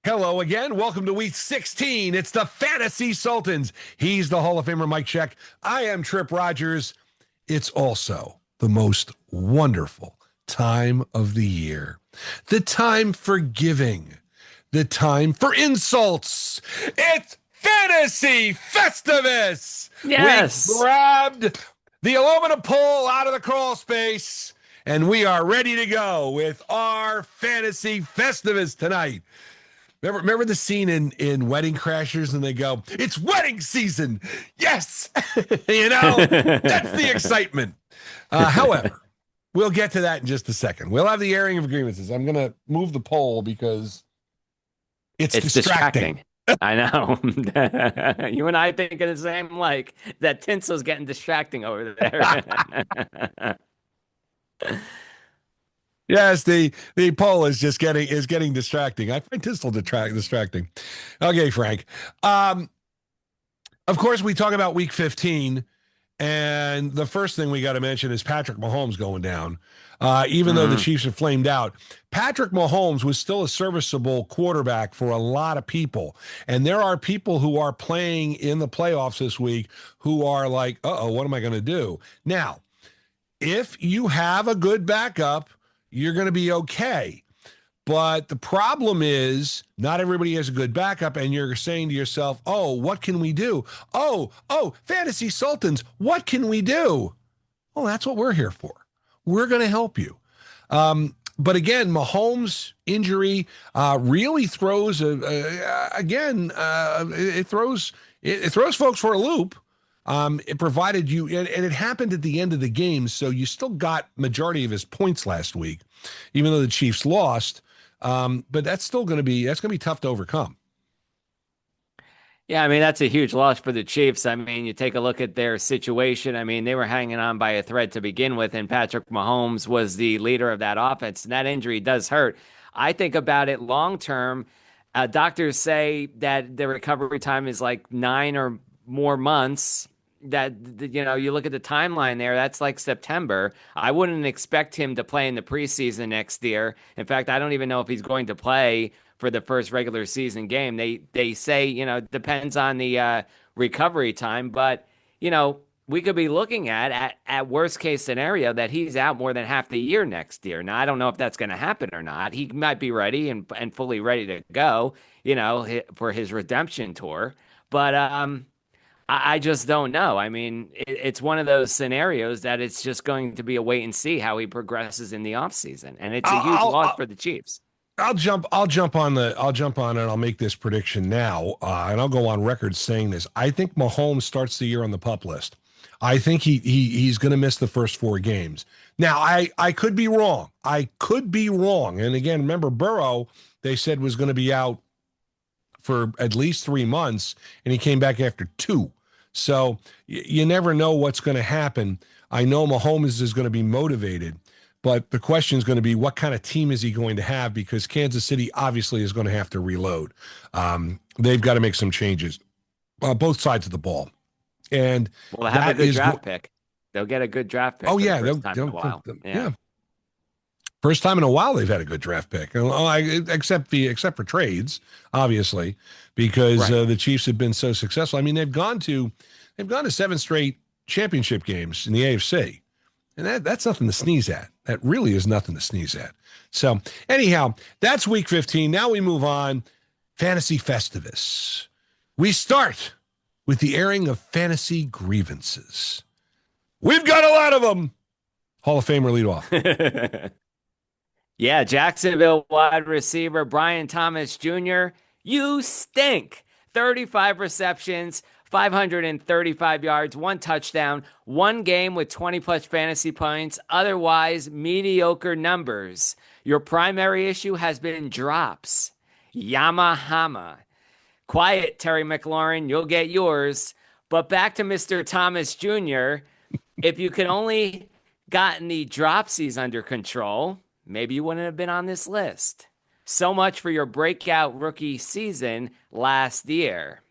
Hello again. Welcome to week 16. It's the Fantasy Sultans. He's the Hall of Famer Mike Scheck. I am Tripp Rogers. It's also the most wonderful time of the year. The time for giving. The time for insults. It's Fantasy Festivus. Yes. We grabbed the aluminum pole out of the crawl space, and we are ready to go with our Fantasy Festivus tonight. Remember the scene in Wedding Crashers, and they go, "It's wedding season." Yes, that's the excitement. However, we'll get to that in just a second. We'll have the airing of grievances. I'm going to move the poll because it's distracting. I know. You and I think of the same, like that tinsel's getting distracting over there. Yes, the poll is just getting distracting. I find Tistel distracting. Okay, Frank. Of course, we talk about week 15, and the first thing we got to mention is Patrick Mahomes going down. Even though the Chiefs have flamed out, Patrick Mahomes was still a serviceable quarterback for a lot of people. And there are people who are playing in the playoffs this week who are like, uh-oh, what am I going to do? Now, if you have a good backup, you're going to be okay. But the problem is not everybody has a good backup, and you're saying to yourself, oh, what can we do? Oh, Fantasy Sultans, what can we do? Well, that's what we're here for. We're going to help you. But again, Mahomes' injury really throws, it throws folks for a loop. It provided you, and it happened at the end of the game, so you still got majority of his points last week, even though the Chiefs lost. But that's still going to be tough to overcome. Yeah, I mean, that's a huge loss for the Chiefs. I mean, you take a look at their situation. I mean, they were hanging on by a thread to begin with, and Patrick Mahomes was the leader of that offense, and that injury does hurt. I think about it long term. Doctors say that the recovery time is like 9 or more months. You look at the timeline there, that's like September. I wouldn't expect him to play in the preseason next year. In fact, I don't even know if he's going to play for the first regular season game. They say, it depends on the recovery time, but we could be looking at worst case scenario that he's out more than half the year next year. Now, I don't know if that's going to happen or not. He might be ready and fully ready to go, for his redemption tour. But I just don't know. I mean, it's one of those scenarios that it's just going to be a wait and see how he progresses in the offseason. And it's a huge loss for the Chiefs. I'll jump on it. I'll make this prediction now, and I'll go on record saying this. I think Mahomes starts the year on the PUP list. I think he's going to miss the first 4 games. Now, I could be wrong. And again, remember Burrow, they said was going to be out for at least 3 months, and he came back after 2. So you never know what's going to happen. I know Mahomes is going to be motivated, but the question is going to be what kind of team is he going to have, because Kansas City obviously is going to have to reload. They've got to make some changes, both sides of the ball. And they'll have a good draft pick. They'll get a good draft pick. Oh, yeah. First time in a while. Yeah. First time in a while they've had a good draft pick, except for trades, obviously, because the Chiefs have been so successful. I mean, they've gone to 7 straight championship games in the AFC, and that's nothing to sneeze at. That really is nothing to sneeze at. So anyhow, that's week 15. Now we move on. Fantasy Festivus. We start with the airing of fantasy grievances. We've got a lot of them. Hall of Famer lead off. Yeah, Jacksonville wide receiver Brian Thomas Jr., you stink. 35 receptions, 535 yards, 1 touchdown, 1 game with 20-plus fantasy points, otherwise mediocre numbers. Your primary issue has been drops. Yamahama. Quiet, Terry McLaurin, you'll get yours. But back to Mr. Thomas Jr., if you could only gotten the dropsies under control, maybe you wouldn't have been on this list. So much for your breakout rookie season last year.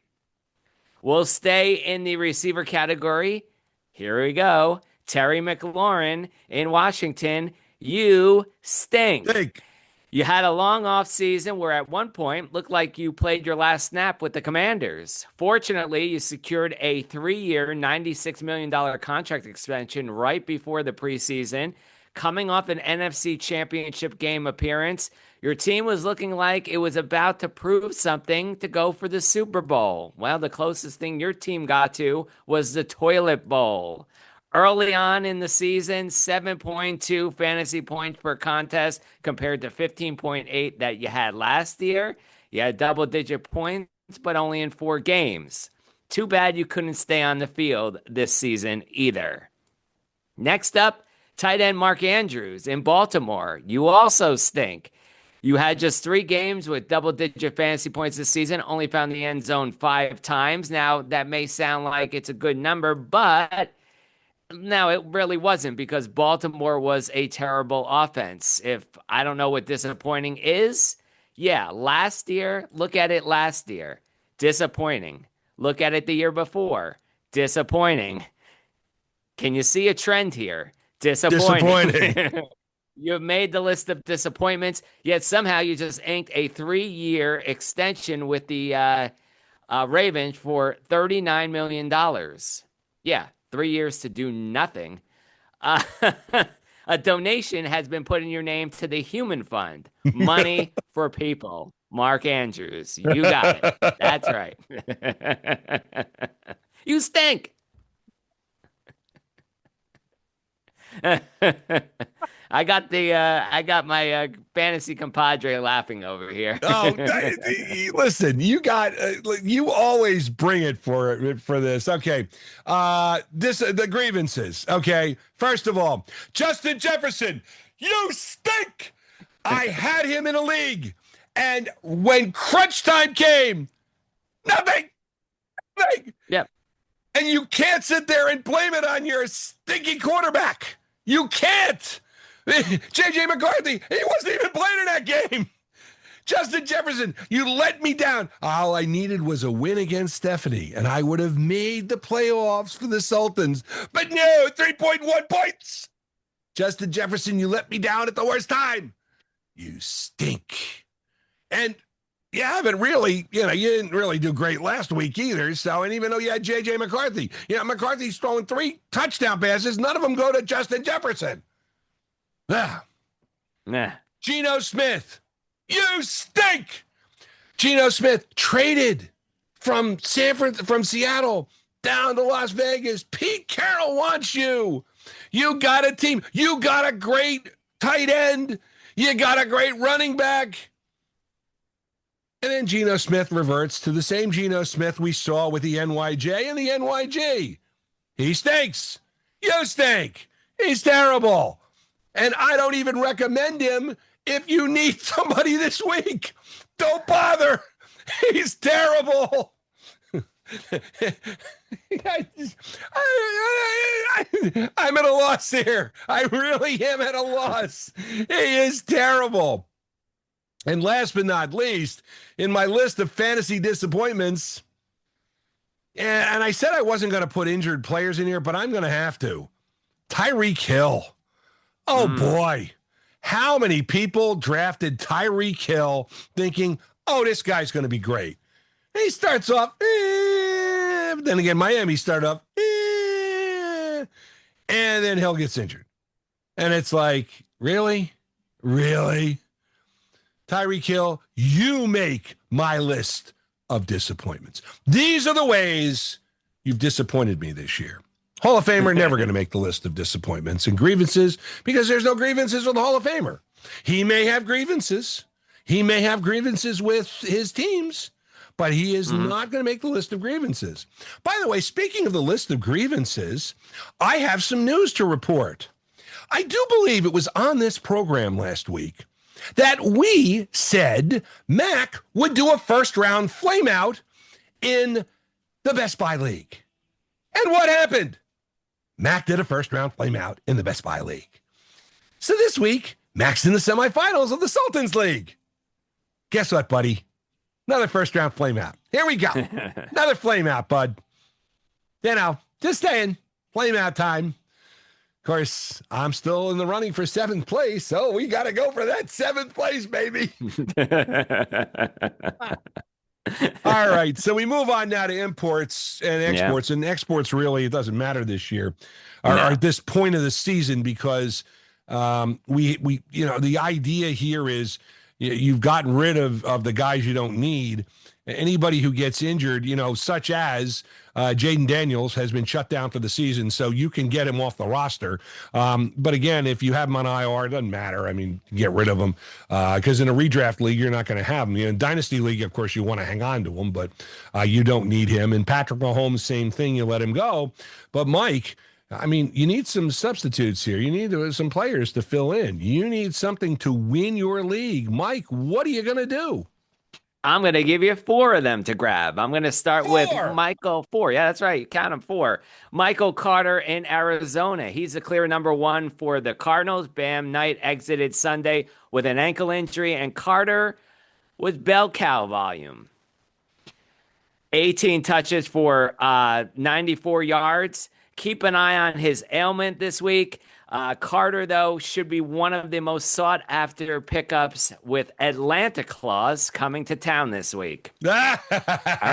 We'll stay in the receiver category. Here we go. Terry McLaurin in Washington. You stink. You had a long off season where at one point looked like you played your last snap with the Commanders. Fortunately, you secured a 3-year, $96 million contract extension right before the preseason. Coming off an NFC Championship game appearance, your team was looking like it was about to prove something to go for the Super Bowl. Well, the closest thing your team got to was the Toilet Bowl. Early on in the season, 7.2 fantasy points per contest compared to 15.8 that you had last year. You had double digit points, but only in 4 games. Too bad you couldn't stay on the field this season either. Next up, tight end Mark Andrews in Baltimore. You also stink. You had just 3 games with double digit fantasy points this season, only found the end zone 5 times. Now, that may sound like it's a good number, but no, it really wasn't because Baltimore was a terrible offense. If I don't know what disappointing is, yeah, last year, look at it last year. Disappointing. Look at it the year before. Disappointing. Can you see a trend here? Disappointing. Disappointing. You've made the list of disappointments, yet somehow you just inked a 3-year extension with the Ravens for $39 million. Yeah, 3 years to do nothing. Uh, a donation has been put in your name to the Human Fund. Money for people. Mark Andrews. You got it. That's right. You stink. I got my fantasy compadre laughing over here. Listen, you always bring it for this. Okay, the grievances. Okay, first of all, Justin Jefferson, you stink. I had him in a league, and when crunch time came, nothing. Yep. And you can't sit there and blame it on your stinky quarterback. You can't. J.J. McCarthy, he wasn't even playing in that game. Justin Jefferson, you let me down. All I needed was a win against Stephanie, and I would have made the playoffs for the Sultans. But no, 3.1 points. Justin Jefferson, you let me down at the worst time. You stink. And you haven't really, you didn't really do great last week either. So, and even though you had J.J. McCarthy, McCarthy's throwing 3 touchdown passes. None of them go to Justin Jefferson. Ah. Nah. Geno Smith, you stink. Geno Smith traded from Seattle down to Las Vegas. Pete Carroll wants you. You got a team. You got a great tight end. You got a great running back. And then Geno Smith reverts to the same Geno Smith we saw with the NYJ and the NYG. He stinks. You stink. He's terrible. And I don't even recommend him if you need somebody this week. Don't bother. He's terrible. I'm at a loss here. I really am at a loss. He is terrible. And last but not least, in my list of fantasy disappointments, and I said I wasn't going to put injured players in here, but I'm going to have to. Tyreek Hill. Oh, boy. How many people drafted Tyreek Hill thinking, oh, this guy's going to be great? And he starts off, but then again, Miami started off, and then Hill gets injured. And it's like, really? Really? Tyreek Hill, you make my list of disappointments. These are the ways you've disappointed me this year. Hall of Famer never going to make the list of disappointments and grievances because there's no grievances with the Hall of Famer. He may have grievances. He may have grievances with his teams, but he is not going to make the list of grievances. By the way, speaking of the list of grievances, I have some news to report. I do believe it was on this program last week that we said Mac would do a first-round flameout in the Best Buy League. And what happened? Mac did a first-round flameout in the Best Buy League. So this week, Mac's in the semifinals of the Sultans League. Guess what, buddy? Another first-round flameout. Here we go. Another flameout, bud. Just saying. Flameout time. course, I'm still in the running for seventh place, so we got to go for that seventh place, baby. All right, so we move on now to imports and Yeah. exports. And exports really, it doesn't matter this year, or No. at this point of the season, because we the idea here is you've gotten rid of the guys you don't need. Anybody who gets injured, such as Jaden Daniels has been shut down for the season, so you can get him off the roster. But again, if you have him on IR, it doesn't matter. I mean, get rid of him because in a redraft league, you're not going to have him. In Dynasty League, of course, you want to hang on to him, but you don't need him. And Patrick Mahomes, same thing. You let him go. But Mike, I mean, you need some substitutes here. You need some players to fill in. You need something to win your league. Mike, what are you going to do? I'm going to give you four of them to grab. I'm going to start with Four. Michael. Four. Yeah, that's right. Count them four. Michael Carter in Arizona. He's a clear number one for the Cardinals. Bam Knight exited Sunday with an ankle injury, and Carter was bell cow volume. 18 touches for 94 yards. Keep an eye on his ailment this week. Carter, though, should be one of the most sought-after pickups with Atlanta Claus coming to town this week. All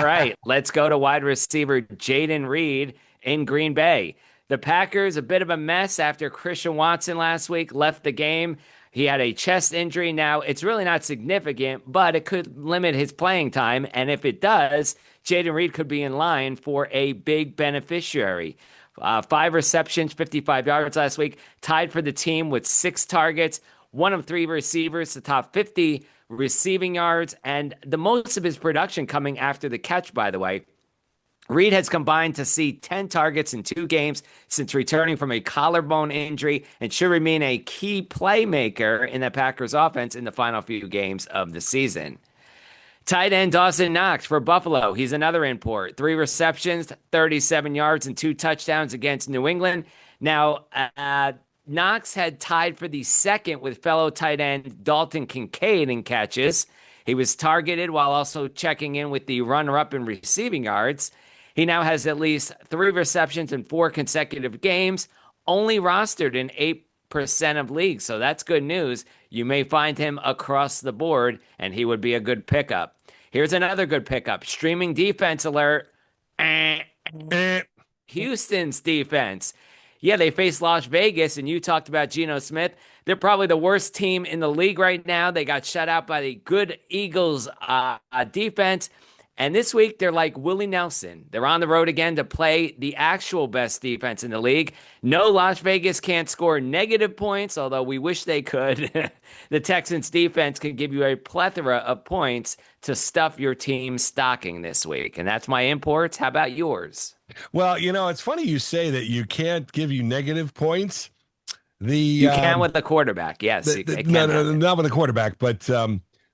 right, let's go to wide receiver Jaden Reed in Green Bay. The Packers, a bit of a mess after Christian Watson last week left the game. He had a chest injury. Now, it's really not significant, but it could limit his playing time. And if it does, Jaden Reed could be in line for a big beneficiary. 5 receptions, 55 yards last week, tied for the team with 6 targets, one of 3 receivers, the top 50 receiving yards, and the most of his production coming after the catch, by the way. Reed has combined to see 10 targets in 2 games since returning from a collarbone injury and should remain a key playmaker in the Packers offense in the final few games of the season. Tight end Dawson Knox for Buffalo. He's another import. 3 receptions, 37 yards, and 2 touchdowns against New England. Now, Knox had tied for the second with fellow tight end Dalton Kincaid in catches. He was targeted while also checking in with the runner-up in receiving yards. He now has at least 3 receptions in 4 consecutive games, only rostered in 8% of leagues, so that's good news. You may find him across the board, and he would be a good pickup. Here's another good pickup. Streaming defense alert. Houston's defense. Yeah, they face Las Vegas, and you talked about Geno Smith. They're probably the worst team in the league right now. They got shut out by the good Eagles defense. And this week, they're like Willie Nelson. They're on the road again to play the actual best defense in the league. No, Las Vegas can't score negative points, although we wish they could. The Texans defense can give you a plethora of points to stuff your team's stocking this week. And that's my imports. How about yours? Well, it's funny you say that you can't give you negative points. You can with the quarterback. Yes. No, not with the quarterback, but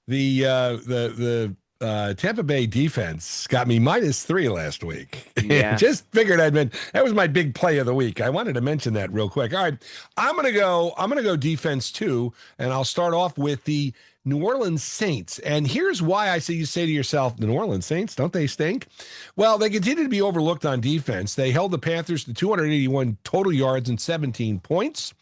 the Tampa Bay defense got me -3 last week. Yeah. Just figured that was my big play of the week. I wanted to mention that real quick. All right. I'm gonna go defense too, and I'll start off with the New Orleans Saints. And here's why you say to yourself, the New Orleans Saints, don't they stink? Well, they continue to be overlooked on defense. They held the Panthers to 281 total yards and 17 points.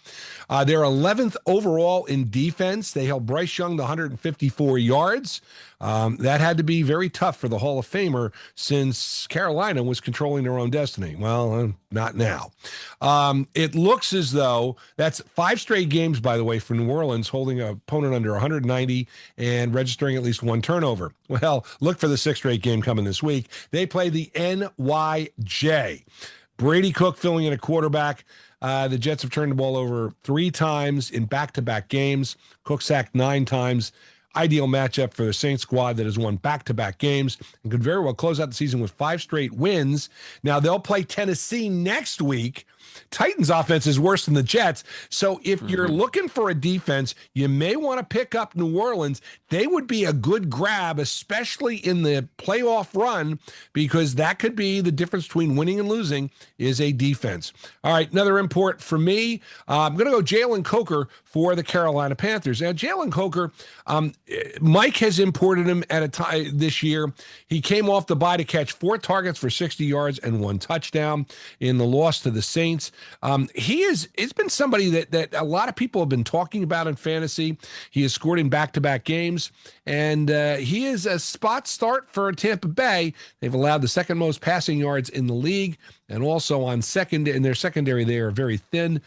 They're 11th overall in defense. They held Bryce Young to 154 yards. That had to be very tough for the Hall of Famer since Carolina was controlling their own destiny. Well, not now. It looks as though that's 5 straight games, by the way, for New Orleans, holding an opponent under 190 and registering at least 1 turnover. Well, look for the 6th straight game coming this week. They play the NYJ. Brady Cook filling in a quarterback. The Jets have turned the ball over 3 times in back-to-back games. Cook sacked 9 times. Ideal matchup for the Saints squad that has won back-to-back games and could very well close out the season with 5 straight wins. Now, they'll play Tennessee next week. Titans offense is worse than the Jets. So if you're looking for a defense, you may want to pick up New Orleans. They would be a good grab, especially in the playoff run, because that could be the difference between winning and losing is a defense. All right, another import for me. I'm going to go Jalen Coker for the Carolina Panthers. Now, Jalen Coker, Mike has imported him at a time this year. He came off the bye to catch 4 targets for 60 yards and 1 touchdown in the loss to the Saints. Saints. It's been somebody that a lot of people have been talking about in fantasy. He has scored in back-to-back games, and he is a spot start for Tampa Bay. They've allowed the second most passing yards in the league, and also on in their secondary, they are very thin.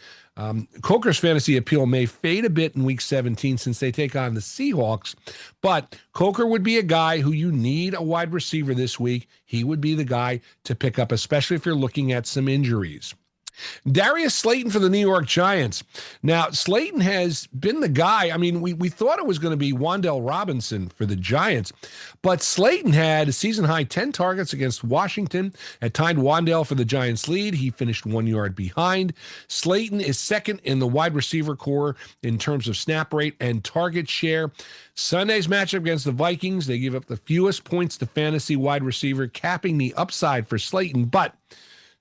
Coker's fantasy appeal may fade a bit in week 17 since they take on the Seahawks, but Coker would be a guy who you need a wide receiver this week. He would be the guy to pick up, especially if you're looking at some injuries. Darius Slayton for the New York Giants. Now, Slayton has been the guy. I mean, we thought it was going to be Wan'Dale Robinson for the Giants, but Slayton had a season-high 10 targets against Washington, had tied Wan'Dale for the Giants' lead. He finished 1 yard behind. Slayton is second in the wide receiver core in terms of snap rate and target share. Sunday's matchup against the Vikings, they give up the fewest points to fantasy wide receiver, capping the upside for Slayton, but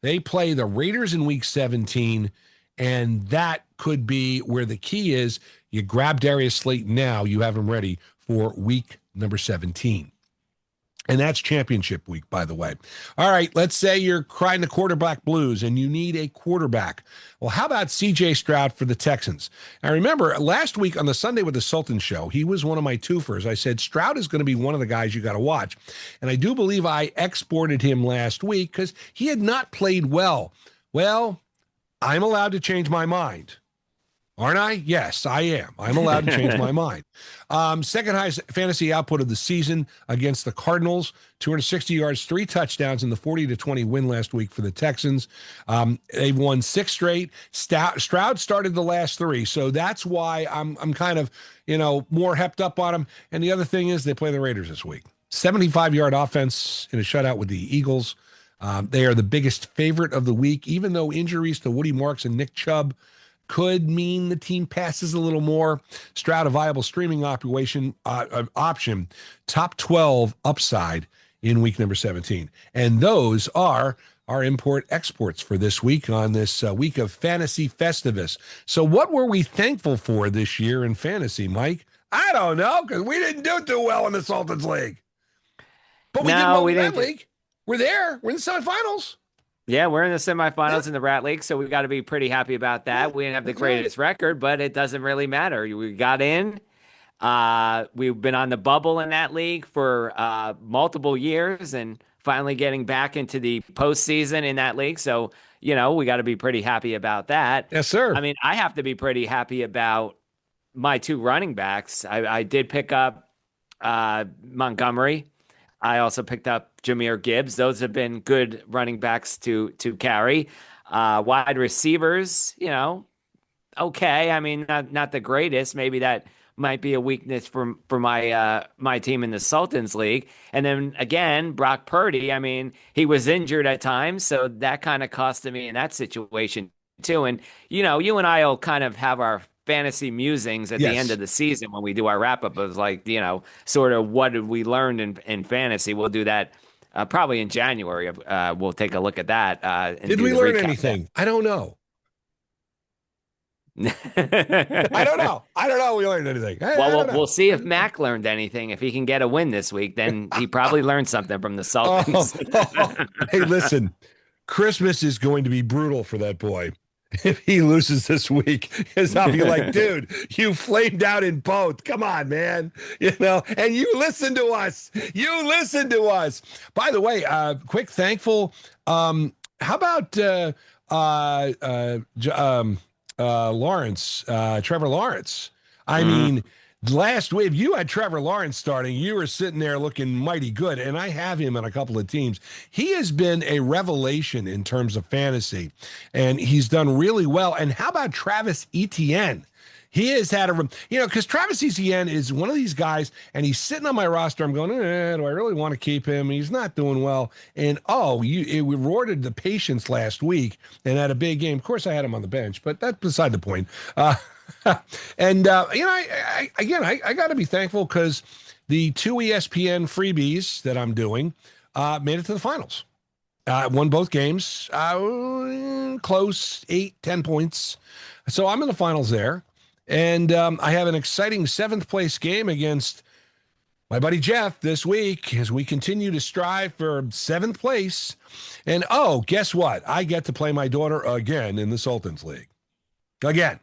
they play the Raiders in week 17, and that could be where the key is. You grab Darius Slayton now, you have him ready for week number 17. And that's championship week, by the way. All right, let's say you're crying the quarterback blues and you need a quarterback. Well, how about C.J. Stroud for the Texans? I remember last week on the Sunday with the Sultans show, he was one of my twofers. I said, Stroud is going to be one of the guys you got to watch. And I do believe I exported him last week because he had not played well. Well, I'm allowed to change my mind. Aren't I? Yes, I am. I'm allowed to change my mind. Second highest fantasy output of the season against the Cardinals, 260 yards, 3 touchdowns in the 40-20 win last week for the Texans. They've won 6 straight. Stroud started the last 3, so that's why I'm kind of, more hepped up on him. And the other thing is they play the Raiders this week. 75-yard offense in a shutout with the Eagles. They are the biggest favorite of the week, even though injuries to Woody Marks and Nick Chubb could mean the team passes a little more. Stroud, a viable streaming option, top 12 upside in week number 17. And those are our import-exports for this week on this week of Fantasy Festivus. So what were we thankful for this year in fantasy, Mike? I don't know, because we didn't do too well in the Sultans League. But we did well in that league. We're there. We're in the semifinals. Yeah, we're in the semifinals in the Rat League, so we got to be pretty happy about that. We didn't have the greatest record, but it doesn't really matter. We got in. We've been on the bubble in that league for multiple years and finally getting back into the postseason in that league. So, we got to be pretty happy about that. Yes, sir. I mean, I have to be pretty happy about my 2 running backs. I did pick up Montgomery. I also picked up Jahmyr Gibbs. Those have been good running backs to carry. Wide receivers, okay. I mean, not the greatest. Maybe that might be a weakness for my team in the Sultans League. And then again, Brock Purdy. I mean, he was injured at times, so that kind of costed me in that situation too. And you and I will kind of have our fantasy musings at the end of the season when we do our wrap up of sort of what did we learn in fantasy. We'll do that probably in January. We'll take a look at that. Did we learn anything? I don't know. I don't know. If we learned anything. We'll see if Mac learned anything. If he can get a win this week, then he probably learned something from the Sultans. Hey, listen, Christmas is going to be brutal for that boy. If he loses this week, because I'll be like, dude, you flamed out in both. Come on, man. And you listen to us. By the way, quick thankful. How about Lawrence, Trevor Lawrence? I mean, last week, if you had Trevor Lawrence starting, you were sitting there looking mighty good, and I have him on a couple of teams. He has been a revelation in terms of fantasy, and he's done really well. And how about Travis Etienne? He has had because Travis Etienne is one of these guys, and he's sitting on my roster. I'm going, do I really want to keep him? He's not doing well. And it rewarded the patience last week and had a big game. Of course, I had him on the bench, but that's beside the point. And I got to be thankful because the 2 ESPN freebies that I'm doing made it to the finals. Won both games, close, 8-10 points. So I'm in the finals there. And I have an exciting 7th place game against, my buddy Jeff this week as we continue to strive for seventh place. And oh, guess what? I get to play my daughter again in the Sultans League. Again.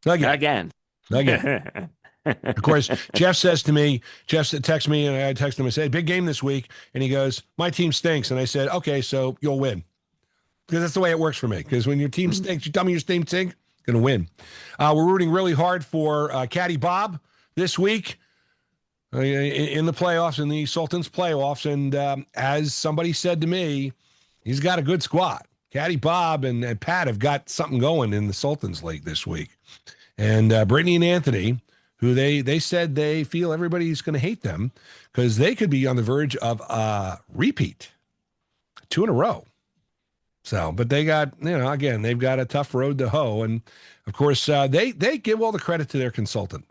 Again. Again. Again. Of course, Jeff texts me, and I text him and say, big game this week. And he goes, my team stinks. And I said, okay, so you'll win. Because that's the way it works for me. Because when your team stinks, you tell me your team stinks, going to win. We're rooting really hard for Caddy Bob this week in the playoffs, in the Sultans playoffs. And as somebody said to me, he's got a good squad. Caddy Bob and Pat have got something going in the Sultans League this week. And Brittany and Anthony, who they said they feel everybody's going to hate them because they could be on the verge of a repeat, 2 in a row. So, but they got, again, they've got a tough road to hoe. And of course, they give all the credit to their consultant.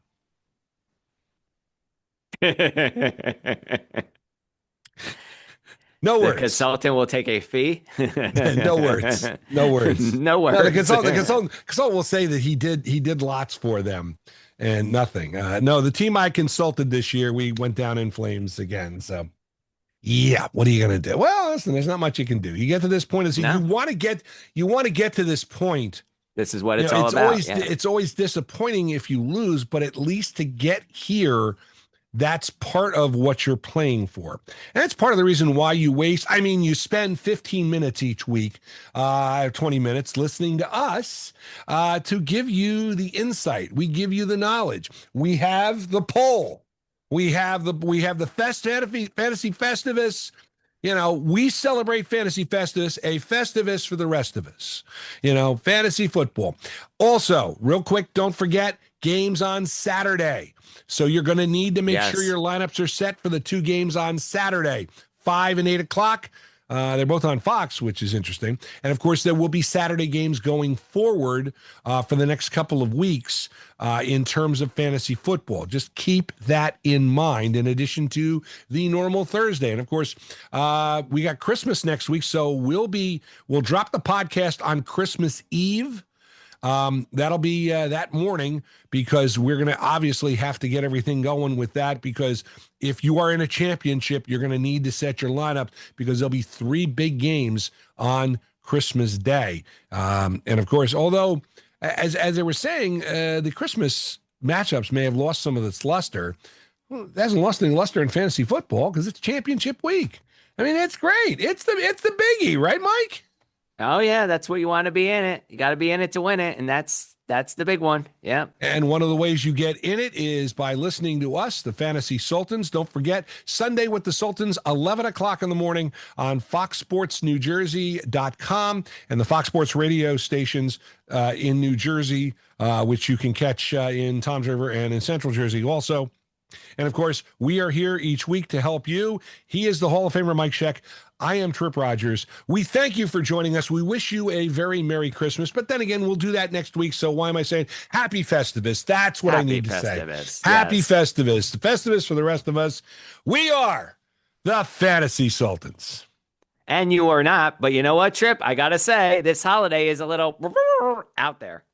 No words. The consultant will take a fee. No words. No words. No words. No, the consultant will say that he did lots for them and nothing. No, the team I consulted this year, we went down in flames again. So, yeah, what are you going to do? Well, listen, there's not much you can do. You get to this point, you want to get to this point. This is what it's all about. It's always disappointing if you lose, but at least to get here, that's part of what you're playing for. And that's part of the reason why you spend 15 minutes each week, 20 minutes listening to us to give you the insight. We give you the knowledge. We have the poll. We have the Fantasy Festivus. We celebrate Fantasy Festivus, a Festivus for the rest of us. Fantasy football. Also, real quick, don't forget games on Saturday. So you're going to need to make sure your lineups are set for the 2 games on Saturday, 5 and 8 o'clock. They're both on Fox, which is interesting. And of course, there will be Saturday games going forward for the next couple of weeks in terms of fantasy football. Just keep that in mind in addition to the normal Thursday. And of course, we got Christmas next week. So we'll drop the podcast on Christmas Eve. That'll be that morning because we're going to obviously have to get everything going with that because if you are in a championship, you're going to need to set your lineup because there'll be 3 big games on Christmas Day. And of course, although as they were saying, the Christmas matchups may have lost some of its luster. Well, it hasn't lost any luster in fantasy football because it's championship week. I mean, it's great. It's the biggie, right, Mike? Oh yeah, that's what you want to be in it. You got to be in it to win it, and that's the big one. Yeah. And one of the ways you get in it is by listening to us, the Fantasy Sultans. Don't forget Sunday with the Sultans, 11 o'clock in the morning on FoxSportsNewJersey.com and the Fox Sports radio stations in New Jersey, which you can catch in Toms River and in Central Jersey also. And of course, we are here each week to help you. He is the Hall of Famer, Mike Sheck. I am Tripp Rogers. We thank you for joining us. We wish you a very Merry Christmas. But then again, we'll do that next week. So why am I saying Happy Festivus? That's what I need to say. Happy Festivus. The Festivus for the rest of us. We are the Fantasy Sultans. And you are not. But you know what, Tripp? I got to say, this holiday is a little out there.